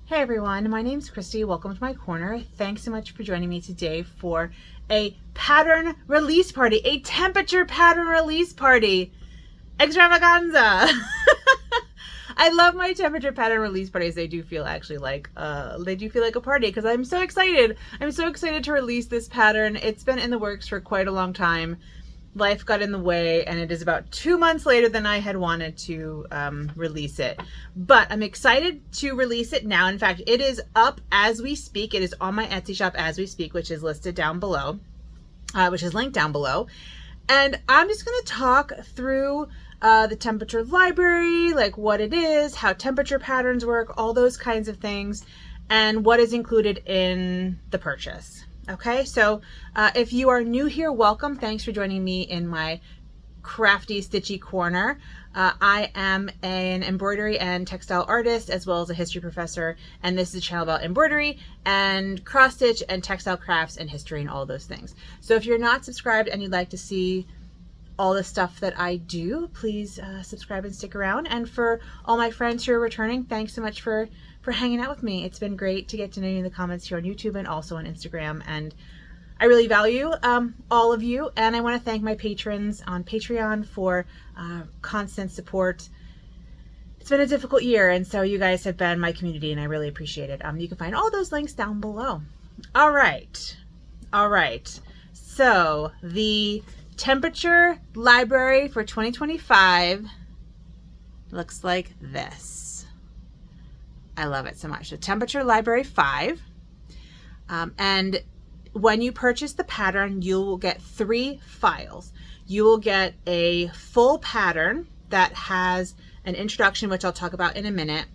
Hey everyone, my name's Christy. Welcome to my corner. Thanks so much for joining me today for a pattern release party, a temperature pattern release party. Extravaganza! I love my temperature pattern release parties. They do feel actually like a party because I'm so excited. I'm so excited to release this pattern. It's been in the works for quite a long time. Life got in the way, and it is about 2 months later than I had wanted to release it. But I'm excited to release it now. In fact, it is up as we speak. It is on my Etsy shop as we speak, which is listed down below, which is linked down below. And I'm just going to talk through the temperature library, like what it is, how temperature patterns work, all those kinds of things, and what is included in the purchase. Okay, so if you are new here, welcome. Thanks for joining me in my crafty, stitchy corner. I am an embroidery and textile artist, as well as a history professor, and this is a channel about embroidery and cross stitch and textile crafts and history and all those things. So if you're not subscribed and you'd like to see all the stuff that I do, please subscribe and stick around. And for all my friends who are returning, thanks so much for hanging out with me. It's been great to get to know you in the comments here on YouTube and also on Instagram, and I really value all of you, and I want to thank my patrons on Patreon for constant support. It's been a difficult year, and so you guys have been my community, and I really appreciate it. You can find all those links down below. All right. So the temperature library for 2025 looks like this. I love it so much. So temperature library 5, and when you purchase the pattern, you will get 3 files. You will get a full pattern that has an introduction, which I'll talk about in a minute.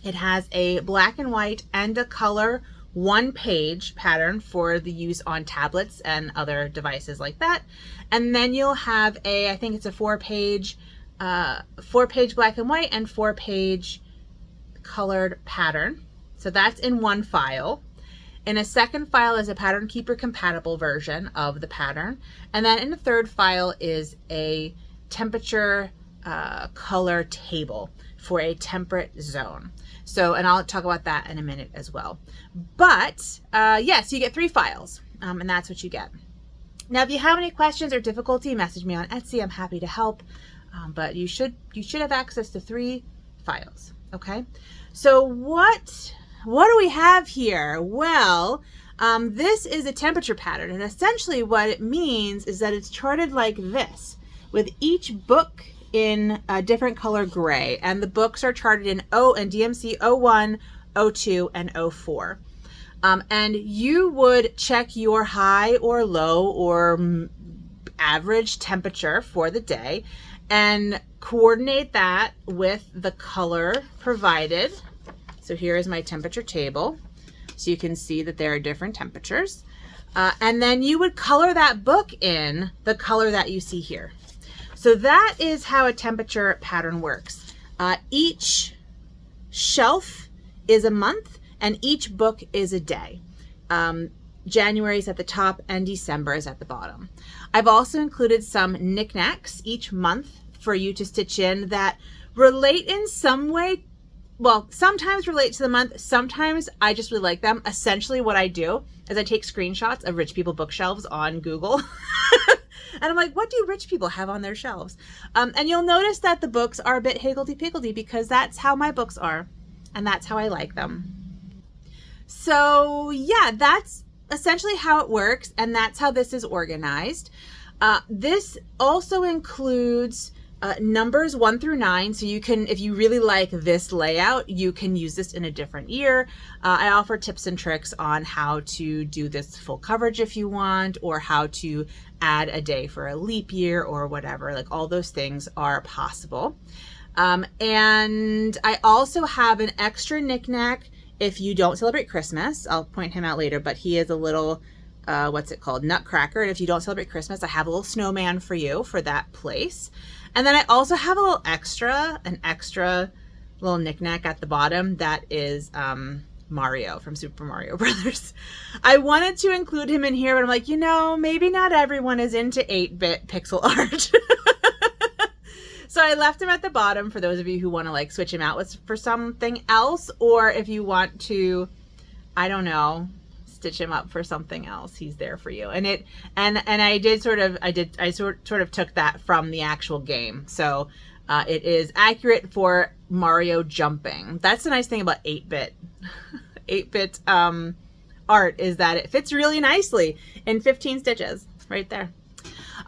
It has a black and white and a color 1-page pattern for the use on tablets and other devices like that. And then you'll have I think it's a 4-page black and white and 4-page colored pattern. So that's in one file. In a second file is a pattern keeper compatible version of the pattern. And then in the third file is a temperature color table for a temperate zone. So, and I'll talk about that in a minute as well. But yes, you get 3 files, and that's what you get. Now, if you have any questions or difficulty, message me on Etsy. I'm happy to help. But you should have access to 3 files. Okay. So what do we have here? Well, this is a temperature pattern, and essentially what it means is that it's charted like this, with each book in a different color gray, and the books are charted in DMC 01, 02, and 04. And you would check your high or low or average temperature for the day and coordinate that with the color provided. So here is my temperature table. So you can see that there are different temperatures. And then you would color that book in the color that you see here. So that is how a temperature pattern works. Each shelf is a month and each book is a day. January is at the top and December is at the bottom. I've also included some knickknacks each month for you to stitch in that relate in some way. Well, sometimes relate to the month, sometimes I just really like them. Essentially what I do is I take screenshots of rich people bookshelves on Google. And I'm like, what do rich people have on their shelves? And you'll notice that the books are a bit higgledy-piggledy because that's how my books are, and that's how I like them. So yeah, that's essentially how it works, and that's how this is organized. This also includes numbers 1 through 9, so you can, if you really like this layout, you can use this in a different year. I offer tips and tricks on how to do this full coverage if you want, or how to add a day for a leap year or whatever. Like, all those things are possible. And I also have an extra knick-knack if you don't celebrate Christmas. I'll point him out later, but he is a little what's it called, nutcracker. And if you don't celebrate Christmas, I have a little snowman for you for that place. And then I also have a little an extra little knickknack at the bottom that is Mario from Super Mario Brothers. I wanted to include him in here, but I'm like, maybe not everyone is into 8-bit pixel art. So I left him at the bottom for those of you who want to like switch him out for something else, or if you want to, I don't know, stitch him up for something else, he's there for you. And I sort of took that from the actual game. So it is accurate for Mario jumping. That's the nice thing about 8-bit 8-bit art, is that it fits really nicely in 15 stitches right there.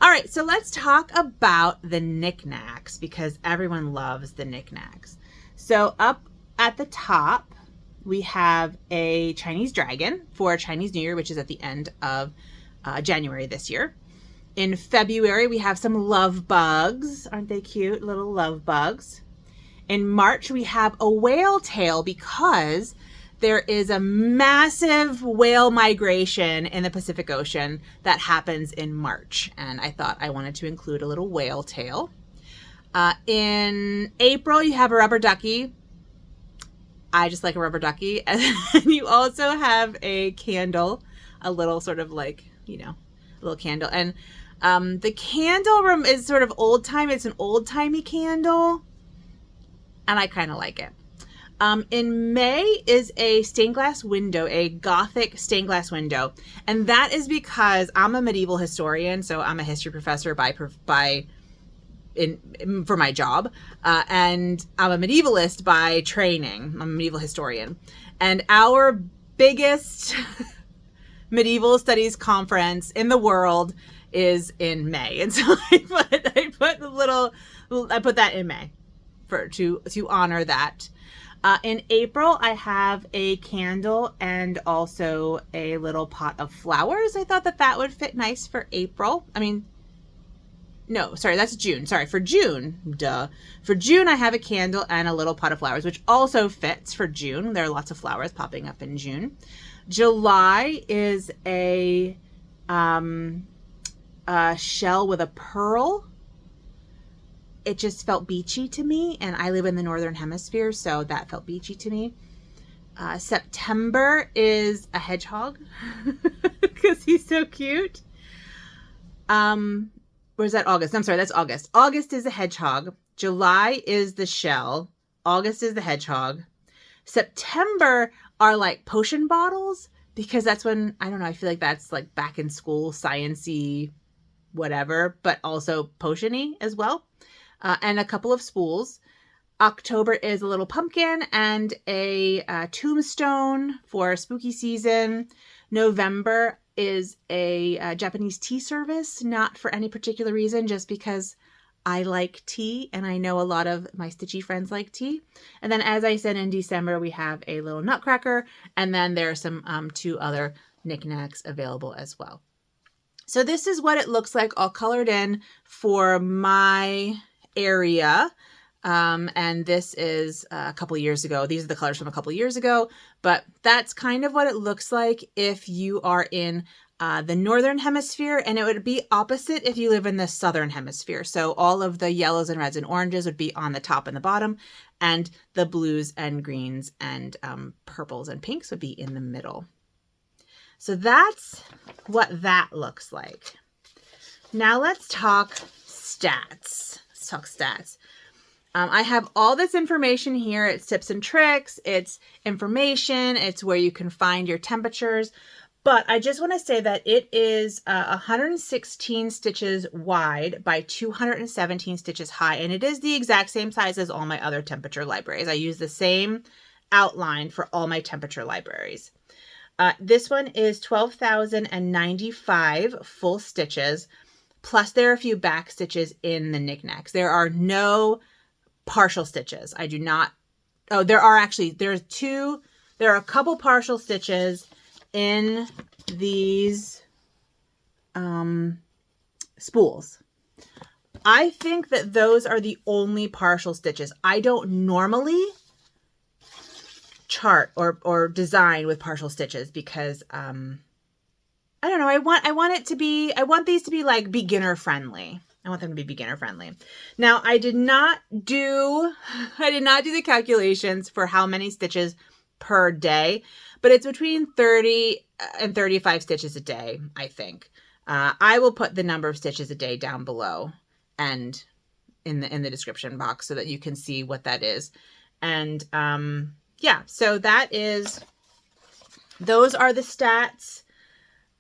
All right, so let's talk about the knickknacks, because everyone loves the knickknacks. So up at the top, we have a Chinese dragon for Chinese New Year, which is at the end of January this year. In February, we have some love bugs. Aren't they cute? Little love bugs. In March, we have a whale tail, because there is a massive whale migration in the Pacific Ocean that happens in March. And I thought I wanted to include a little whale tail. In April, you have a rubber ducky. I just like a rubber ducky. And you also have a candle, a little sort of like, you know, a little candle. And the candle room is sort of old time. It's an old timey candle. And I kind of like it. In May is a stained glass window, a Gothic stained glass window. And that is because I'm a medieval historian. So I'm a history professor for my job. And I'm a medievalist by training. I'm a medieval historian. And our biggest medieval studies conference in the world is in May. And so I put that in May to honor that. In April, I have a candle and also a little pot of flowers. I thought that would fit nice for April. I mean, no, sorry, that's June. Sorry, for June, duh. For June, I have a candle and a little pot of flowers, which also fits for June. There are lots of flowers popping up in June. July is a shell with a pearl. It just felt beachy to me, and I live in the Northern Hemisphere, so that felt beachy to me. September is a hedgehog, because he's so cute. Where's that? August. I'm sorry, that's August. August is a hedgehog. July is the shell. August is the hedgehog. September are like potion bottles, because that's when, I don't know, I feel like that's like back in school, science-y, whatever, but also potion-y as well. And a couple of spools. October is a little pumpkin and a tombstone for spooky season. November is a Japanese tea service, not for any particular reason, just because I like tea and I know a lot of my stitchy friends like tea. And then, as I said, in December, we have a little nutcracker, and then there are some 2 other knickknacks available as well. So this is what it looks like all colored in for my area. And this is a couple years ago. These are the colors from a couple years ago, but that's kind of what it looks like if you are in the Northern Hemisphere, and it would be opposite if you live in the Southern Hemisphere. So all of the yellows and reds and oranges would be on the top and the bottom, and the blues and greens and purples and pinks would be in the middle. So that's what that looks like. Now let's talk stats. I have all this information here. It's tips and tricks. It's information. It's where you can find your temperatures. But I just want to say that it is 116 stitches wide by 217 stitches high. And it is the exact same size as all my other temperature libraries. I use the same outline for all my temperature libraries. This one is 12,095 full stitches. Plus, there are a few back stitches in the knickknacks. There are no partial stitches. I do not. Oh, there are actually. There are a couple partial stitches in these spools. I think that those are the only partial stitches. I don't normally chart or design with partial stitches because I don't know. I want these to be like beginner friendly. I want them to be beginner friendly. Now, I did not do the calculations for how many stitches per day, but it's between 30 and 35 stitches a day, I think. I will put the number of stitches a day down below, and in the description box so that you can see what that is. And yeah, so those are the stats.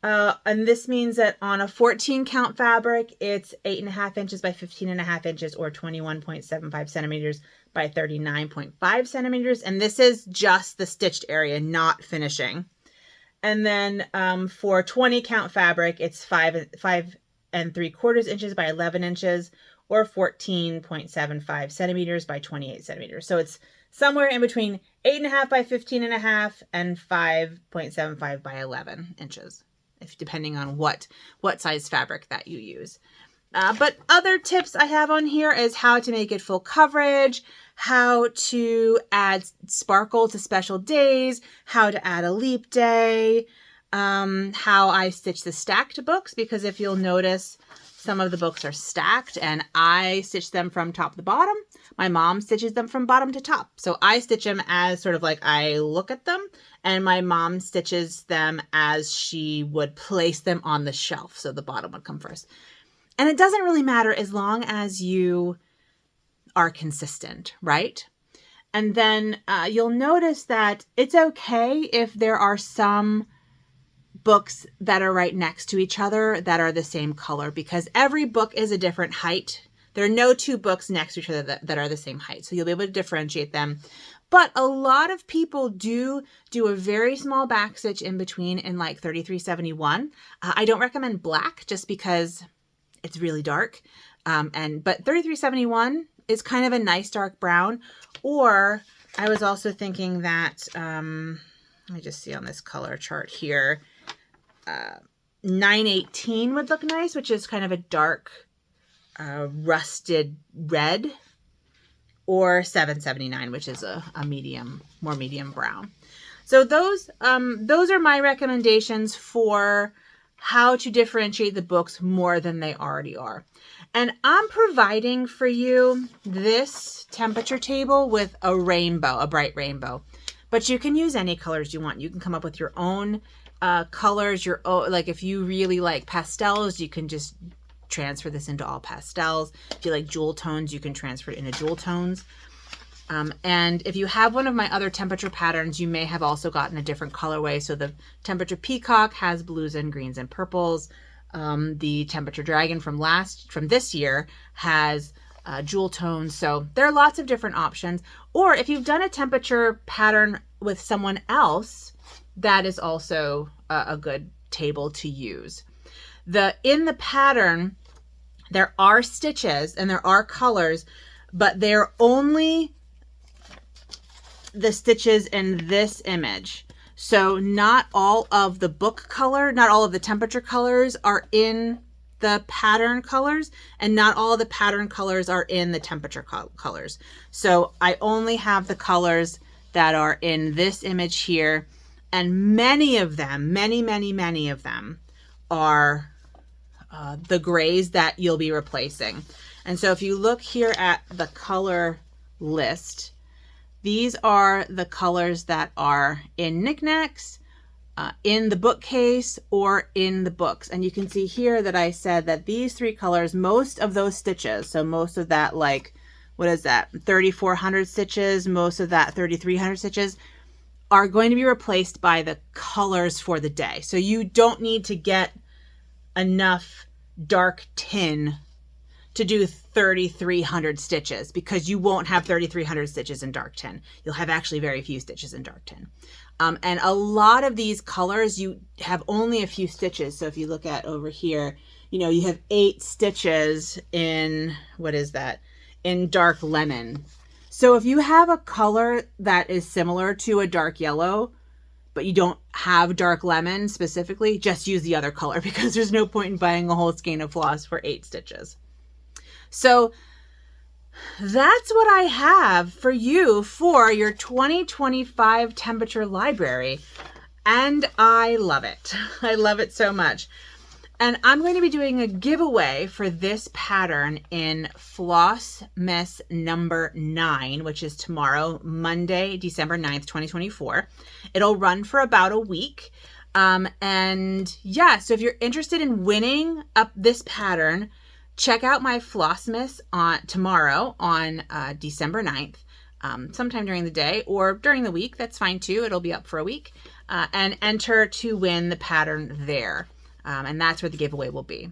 And this means that on a 14 count fabric, it's 8.5 inches by 15.5 inches, or 21.75 centimeters by 39.5 centimeters. And this is just the stitched area, not finishing. And then for 20 count fabric, it's 5 3/4 inches by 11 inches, or 14.75 centimeters by 28 centimeters. So it's somewhere in between 8.5 by 15.5 and 5.75 by 11 inches, depending on what size fabric that you use. But other tips I have on here is how to make it full coverage, how to add sparkle to special days, how to add a leap day, how I stitch the stacked books, because if you'll notice, some of the books are stacked and I stitch them from top to bottom. My mom stitches them from bottom to top. So I stitch them as sort of like I look at them, and my mom stitches them as she would place them on the shelf. So the bottom would come first. And it doesn't really matter as long as you are consistent, right? And then you'll notice that it's okay if there are some books that are right next to each other that are the same color, because every book is a different height. There are no two books next to each other that are the same height. So you'll be able to differentiate them. But a lot of people do a very small backstitch in between in like 3371. I don't recommend black just because it's really dark. But 3371 is kind of a nice dark brown. Or I was also thinking that, let me just see on this color chart here, 918 would look nice, which is kind of a dark rusted red, or 779, which is a more medium brown. So those are my recommendations for how to differentiate the books more than they already are. And I'm providing for you this temperature table with a rainbow, a bright rainbow, but you can use any colors you want. You can come up with your own colors, your own, like if you really like pastels, you can just transfer this into all pastels. If you like jewel tones, you can transfer it into jewel tones. And if you have one of my other temperature patterns, you may have also gotten a different colorway. So the temperature peacock has blues and greens and purples. The temperature dragon from this year has jewel tones. So there are lots of different options. Or if you've done a temperature pattern with someone else, that is also a good table to use. In the pattern, there are stitches and there are colors, but they're only the stitches in this image. So not all of the book color, not all of the temperature colors are in the pattern colors, and not all of the pattern colors are in the temperature colors. So I only have the colors that are in this image here, and many of them, many of them are the grays that you'll be replacing. And so if you look here at the color list, these are the colors that are in knickknacks, in the bookcase, or in the books. And you can see here that I said that these three colors, most of those stitches, so most of that, like, what is that, 3,400 stitches, most of that 3,300 stitches, are going to be replaced by the colors for the day. So you don't need to get enough dark tin to do 3,300 stitches, because you won't have 3,300 stitches in dark tin. You'll have actually very few stitches in dark tin. And a lot of these colors, you have only a few stitches. So if you look at over here, you have 8 stitches in, what is that? In dark lemon. So if you have a color that is similar to a dark yellow, but you don't have dark lemon specifically, just use the other color, because there's no point in buying a whole skein of floss for 8 stitches. So that's what I have for you for your 2025 temperature library. And I love it. I love it so much. And I'm going to be doing a giveaway for this pattern in Floss Miss number 9, which is tomorrow, Monday, December 9th, 2024. It'll run for about a week. And yeah, so if you're interested in winning up this pattern, Check out my Flossmas on tomorrow on December 9th, sometime during the day or during the week. That's fine too. It'll be up for a week, and enter to win the pattern there. And that's where the giveaway will be.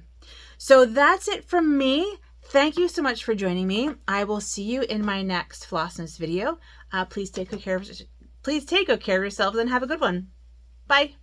So that's it from me. Thank you so much for joining me. I will see you in my next Flossmas video. Please take good care of yourselves and have a good one. Bye.